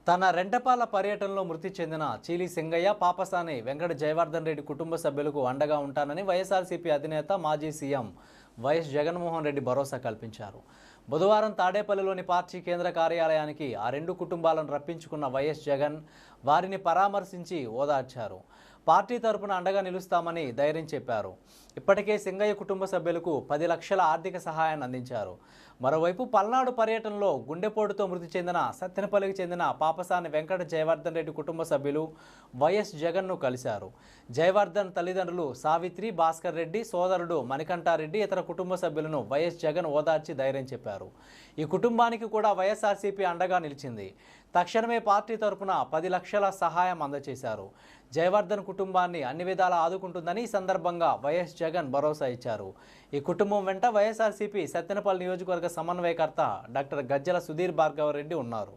తన రెంటపాల పర్యటనలో మృతి చెందిన చీలి సింగయ్య, పాపసాని వెంకట జయవర్ధన్ రెడ్డి కుటుంబ సభ్యులకు అండగా ఉంటానని వైఎస్ఆర్సీపీ అధినేత మాజీ సీఎం వైఎస్ జగన్మోహన్ రెడ్డి భరోసా కల్పించారు. బుధవారం తాడేపల్లిలోని పార్టీ కేంద్ర కార్యాలయానికి ఆ రెండు కుటుంబాలను రప్పించుకున్న వైఎస్ జగన్ వారిని పరామర్శించి ఓదార్చారు. పార్టీ తరపున అండగా నిలుస్తామని ధైర్యం చెప్పారు. ఇప్పటికే సింగయ్య కుటుంబ సభ్యులకు 10 లక్షల ఆర్థిక సహాయాన్ని అందించారు. మరోవైపు పల్నాడు పర్యటనలో గుండెపోటుతో మృతి చెందిన సత్తెనపల్లికి చెందిన పాపసాని వెంకట జయవర్ధన్ రెడ్డి కుటుంబ సభ్యులు వైఎస్ జగన్ను కలిశారు. జయవర్ధన్ తల్లిదండ్రులు సావిత్రి, భాస్కర్ రెడ్డి, సోదరుడు మణికంఠారెడ్డి ఇతర కుటుంబ సభ్యులను వైఎస్ జగన్ ఓదార్చి ధైర్యం చెప్పారు. ఈ కుటుంబానికి కూడా వైఎస్ఆర్సీపీ అండగా నిలిచింది. తక్షణమే పార్టీ తరపున 10 లక్షల సహాయం అందజేశారు. జయవర్ధన్ కుటుంబాన్ని అన్ని విధాలా ఆదుకుంటుందని ఈ సందర్భంగా వైఎస్ జగన్ భరోసా ఇచ్చారు. ఈ కుటుంబం వెంట వైఎస్ఆర్సీపీ సత్తెనపల్లి నియోజకవర్గ సమన్వయకర్త డాక్టర్ గజ్జల సుధీర్ భార్గవ రెడ్డి ఉన్నారు.